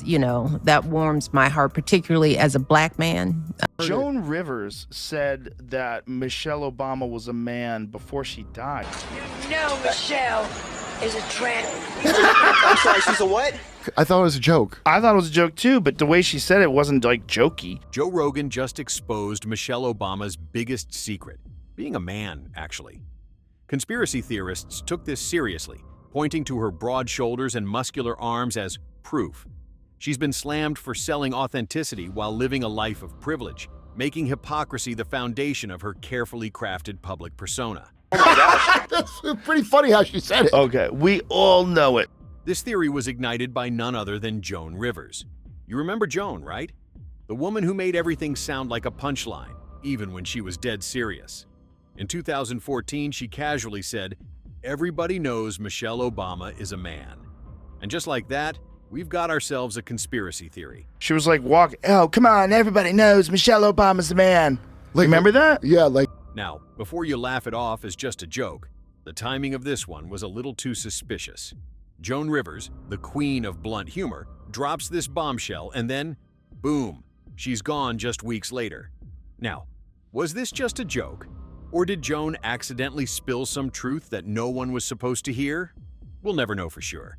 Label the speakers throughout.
Speaker 1: that warms my heart, particularly as a black man.
Speaker 2: Joan Rivers said that Michelle Obama was a man before she died.
Speaker 3: Michelle is a tramp.
Speaker 4: I'm sorry, she's a what?
Speaker 5: I thought it was a joke.
Speaker 2: I thought it was a joke too, but the way she said it wasn't like jokey.
Speaker 6: Joe Rogan just exposed Michelle Obama's biggest secret, being a man, actually. Conspiracy theorists took this seriously, pointing to her broad shoulders and muscular arms as proof. She's been slammed for selling authenticity while living a life of privilege, making hypocrisy the foundation of her carefully crafted public persona.
Speaker 5: That's pretty funny how she said it.
Speaker 2: Okay, we all know it.
Speaker 6: This theory was ignited by none other than Joan Rivers. You remember Joan, right? The woman who made everything sound like a punchline, even when she was dead serious. In 2014, she casually said, "Everybody knows Michelle Obama is a man." And just like that, we've got ourselves a conspiracy theory.
Speaker 2: She was like, oh, come on, everybody knows Michelle Obama's the man. Remember that?
Speaker 5: Yeah, like...
Speaker 6: Now, before you laugh it off as just a joke, the timing of this one was a little too suspicious. Joan Rivers, the queen of blunt humor, drops this bombshell and then, boom, she's gone just weeks later. Now, was this just a joke? Or did Joan accidentally spill some truth that no one was supposed to hear? We'll never know for sure.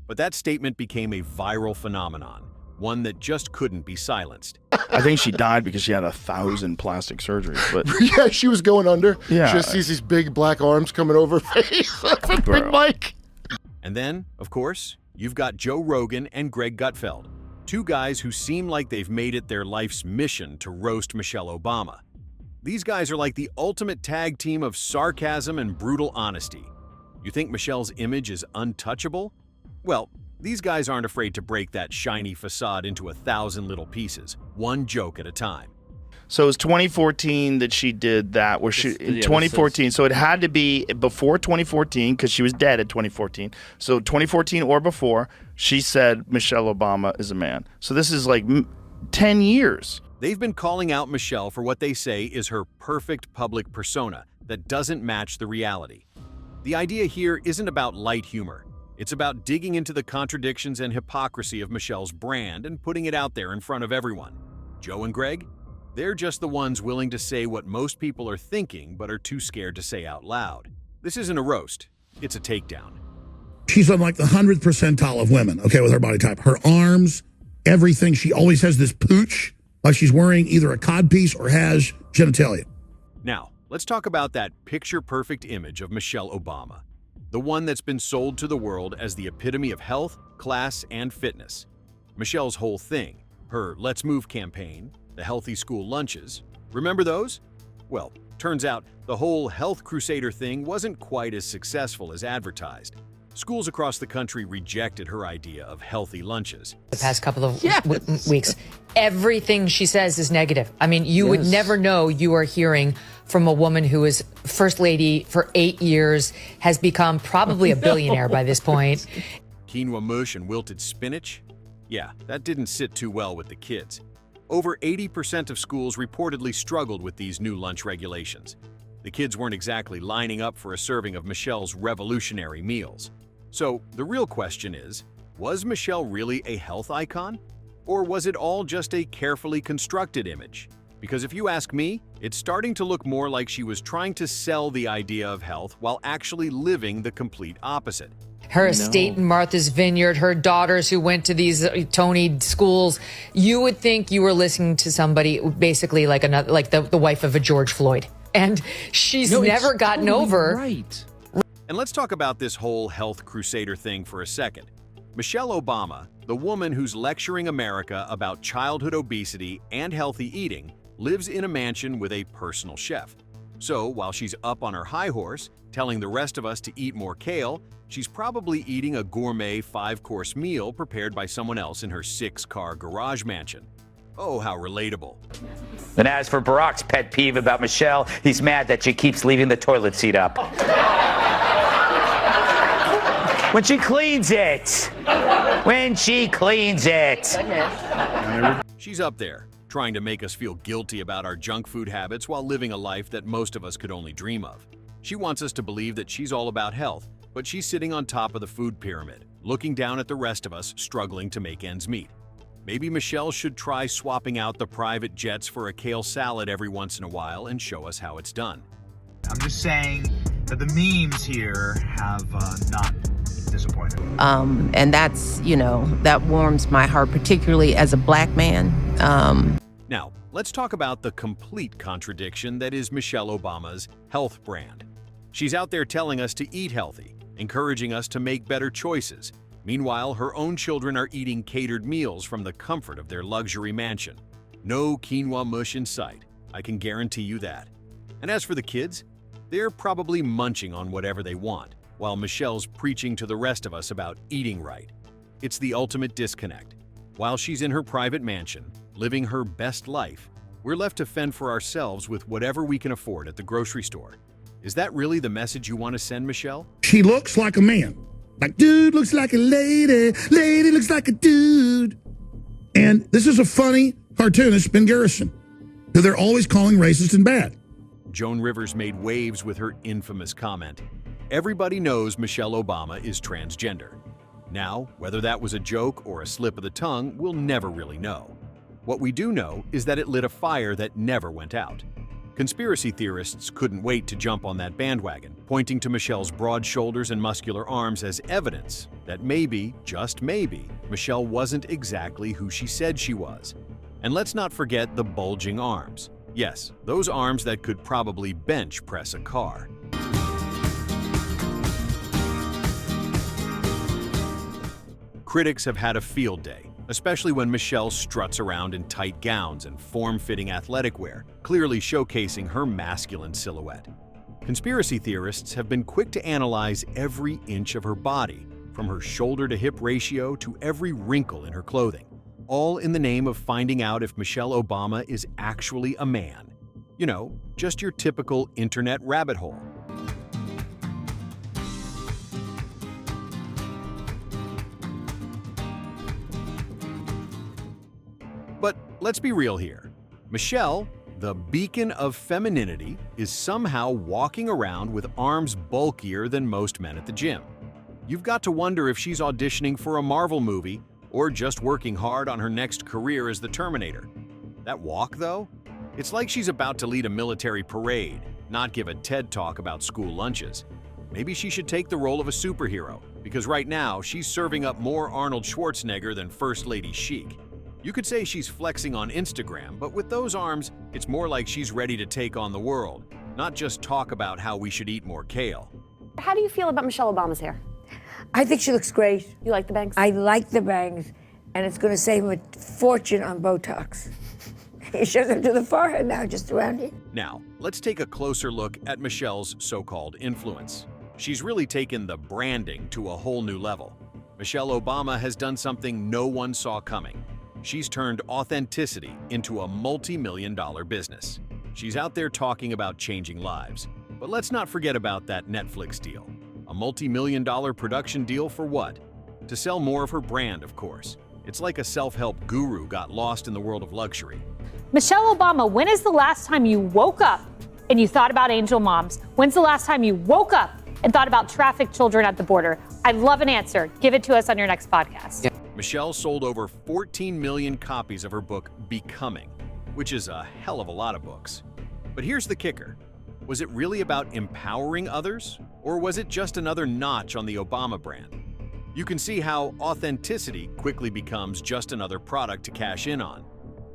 Speaker 6: But that statement became a viral phenomenon, one that just couldn't be silenced.
Speaker 2: I think she died because she had 1,000 plastic surgeries. But
Speaker 5: Yeah, she was going under.
Speaker 2: Yeah.
Speaker 5: She just sees these big black arms coming over her face. That's a big mic.
Speaker 6: And then, of course, you've got Joe Rogan and Greg Gutfeld, two guys who seem like they've made it their life's mission to roast Michelle Obama. These guys are like the ultimate tag team of sarcasm and brutal honesty. You think Michelle's image is untouchable? Well, these guys aren't afraid to break that shiny facade into 1,000 little pieces, one joke at a time.
Speaker 2: So it was 2014 that she did that, where in 2014. So it had to be before 2014 because she was dead at 2014. So 2014 or before, she said Michelle Obama is a man. So this is like 10 years.
Speaker 6: They've been calling out Michelle for what they say is her perfect public persona that doesn't match the reality. The idea here isn't about light humor. It's about digging into the contradictions and hypocrisy of Michelle's brand and putting it out there in front of everyone. Joe and Greg? They're just the ones willing to say what most people are thinking but are too scared to say out loud. This isn't a roast, it's a takedown.
Speaker 7: She's on like the 100th percentile of women, okay, with her body type. Her arms, everything. She always has this pooch, like she's wearing either a codpiece or has genitalia.
Speaker 6: Now, let's talk about that picture-perfect image of Michelle Obama, the one that's been sold to the world as the epitome of health, class, and fitness. Michelle's whole thing, her Let's Move campaign, the healthy school lunches, remember those? Well, turns out the whole health crusader thing wasn't quite as successful as advertised. Schools across the country rejected her idea of healthy lunches.
Speaker 8: The past couple of weeks, everything she says is negative. I mean, you would never know you are hearing from a woman who is first lady for 8 years, has become probably a billionaire by this point.
Speaker 6: Quinoa mush and wilted spinach? Yeah, that didn't sit too well with the kids. Over 80% of schools reportedly struggled with these new lunch regulations. The kids weren't exactly lining up for a serving of Michelle's revolutionary meals. So the real question is, was Michelle really a health icon? Or was it all just a carefully constructed image? Because if you ask me, it's starting to look more like she was trying to sell the idea of health while actually living the complete opposite.
Speaker 8: Her estate in Martha's Vineyard, her daughters who went to these Tony schools. You would think you were listening to somebody basically like the wife of a George Floyd. And she's never gotten over.
Speaker 1: Right.
Speaker 6: And let's talk about this whole health crusader thing for a second. Michelle Obama, the woman who's lecturing America about childhood obesity and healthy eating, lives in a mansion with a personal chef. So while she's up on her high horse, telling the rest of us to eat more kale, she's probably eating a gourmet 5-course meal prepared by someone else in her 6-car garage mansion. Oh, how relatable.
Speaker 9: And as for Barack's pet peeve about Michelle, he's mad that she keeps leaving the toilet seat up. When she cleans it. When she cleans it.
Speaker 6: She's up there, trying to make us feel guilty about our junk food habits while living a life that most of us could only dream of. She wants us to believe that she's all about health, but she's sitting on top of the food pyramid, looking down at the rest of us struggling to make ends meet. Maybe Michelle should try swapping out the private jets for a kale salad every once in a while and show us how it's done.
Speaker 10: I'm just saying that the memes here have not disappointed.
Speaker 1: And that's, that warms my heart, particularly as a black man.
Speaker 6: Now, let's talk about the complete contradiction that is Michelle Obama's health brand. She's out there telling us to eat healthy, encouraging us to make better choices. Meanwhile, her own children are eating catered meals from the comfort of their luxury mansion. No quinoa mush in sight, I can guarantee you that. And as for the kids, they're probably munching on whatever they want, while Michelle's preaching to the rest of us about eating right. It's the ultimate disconnect. While she's in her private mansion, living her best life, we're left to fend for ourselves with whatever we can afford at the grocery store. Is that really the message you want to send, Michelle?
Speaker 7: She looks like a man. Like, dude looks like a lady, lady looks like a dude. And this is a funny cartoonist, Ben Garrison, who they're always calling racist and bad.
Speaker 6: Joan Rivers made waves with her infamous comment. Everybody knows Michelle Obama is transgender. Now, whether that was a joke or a slip of the tongue, we'll never really know. What we do know is that it lit a fire that never went out. Conspiracy theorists couldn't wait to jump on that bandwagon, pointing to Michelle's broad shoulders and muscular arms as evidence that maybe, just maybe, Michelle wasn't exactly who she said she was. And let's not forget the bulging arms. Yes, those arms that could probably bench press a car. Critics have had a field day, especially when Michelle struts around in tight gowns and form-fitting athletic wear, clearly showcasing her masculine silhouette. Conspiracy theorists have been quick to analyze every inch of her body, from her shoulder-to-hip ratio to every wrinkle in her clothing, all in the name of finding out if Michelle Obama is actually a man. You know, just your typical internet rabbit hole. But let's be real here. Michelle, the beacon of femininity, is somehow walking around with arms bulkier than most men at the gym. You've got to wonder if she's auditioning for a Marvel movie or just working hard on her next career as the Terminator. That walk, though? It's like she's about to lead a military parade, not give a TED Talk about school lunches. Maybe she should take the role of a superhero, because right now she's serving up more Arnold Schwarzenegger than First Lady Chic. You could say she's flexing on Instagram, but with those arms, it's more like she's ready to take on the world, not just talk about how we should eat more kale.
Speaker 11: How do you feel about Michelle Obama's hair?
Speaker 12: I think she looks great.
Speaker 11: You like the bangs?
Speaker 12: I like the bangs, and it's going to save him a fortune on Botox. He shows up to the forehead now, just around here.
Speaker 6: Now, let's take a closer look at Michelle's so-called influence. She's really taken the branding to a whole new level. Michelle Obama has done something no one saw coming. She's turned authenticity into a multi-million-dollar business. She's out there talking about changing lives. But let's not forget about that Netflix deal. A multi-million-dollar production deal for what? To sell more of her brand, of course. It's like a self-help guru got lost in the world of luxury.
Speaker 13: Michelle Obama, when is the last time you woke up and you thought about angel moms? When's the last time you woke up and thought about trafficked children at the border? I'd love an answer. Give it to us on your next podcast.
Speaker 6: Michelle sold over 14 million copies of her book, Becoming, which is a hell of a lot of books. But here's the kicker. Was it really about empowering others, or was it just another notch on the Obama brand? You can see how authenticity quickly becomes just another product to cash in on.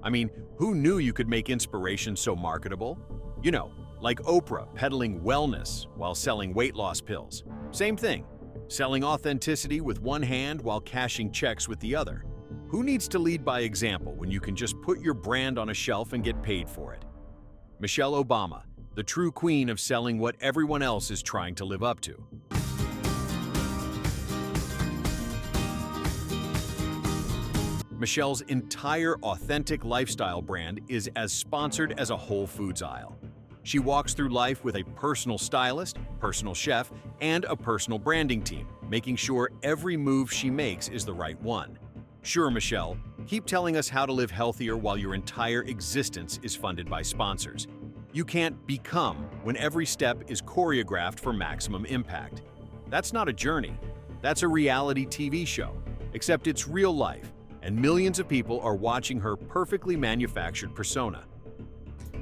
Speaker 6: I mean, who knew you could make inspiration so marketable? You know, like Oprah peddling wellness while selling weight loss pills. Same thing. Selling authenticity with one hand while cashing checks with the other. Who needs to lead by example when you can just put your brand on a shelf and get paid for it? Michelle Obama, the true queen of selling what everyone else is trying to live up to. Michelle's entire authentic lifestyle brand is as sponsored as a Whole Foods aisle. She walks through life with a personal stylist, personal chef, and a personal branding team, making sure every move she makes is the right one. Sure, Michelle, keep telling us how to live healthier while your entire existence is funded by sponsors. You can't become when every step is choreographed for maximum impact. That's not a journey. That's a reality TV show, except it's real life, and millions of people are watching her perfectly manufactured persona.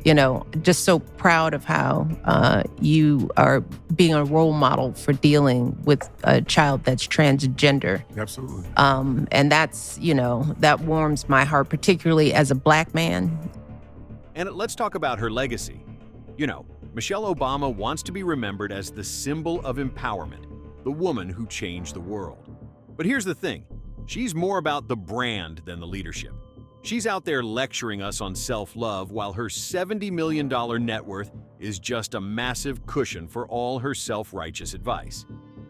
Speaker 1: You know, just so proud of how you are being a role model for dealing with a child that's transgender.
Speaker 5: Absolutely.
Speaker 1: And that's, you know, that warms my heart, particularly as a Black man.
Speaker 6: And let's talk about her legacy. You know, Michelle Obama wants to be remembered as the symbol of empowerment, the woman who changed the world. But here's the thing, she's more about the brand than the leadership. She's out there lecturing us on self-love while her $70 million net worth is just a massive cushion for all her self-righteous advice.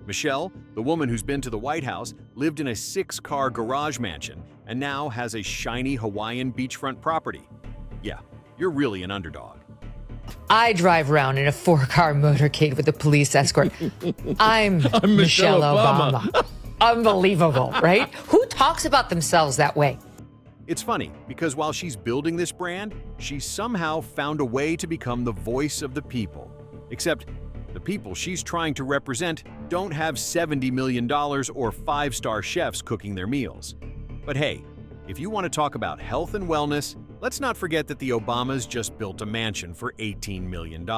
Speaker 6: Michelle, the woman who's been to the White House, lived in a 6-car garage mansion and now has a shiny Hawaiian beachfront property. Yeah, you're really an underdog.
Speaker 8: I drive around in a 4-car motorcade with a police escort. I'm Michelle Obama. Unbelievable, right? Who talks about themselves that way?
Speaker 6: It's funny, because while she's building this brand, she somehow found a way to become the voice of the people. Except the people she's trying to represent don't have $70 million or 5-star chefs cooking their meals. But hey, if you want to talk about health and wellness, let's not forget that the Obamas just built a mansion for $18 million.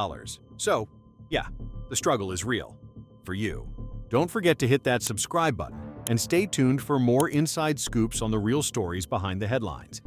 Speaker 6: So, yeah, the struggle is real. For you. Don't forget to hit that subscribe button and stay tuned for more inside scoops on the real stories behind the headlines.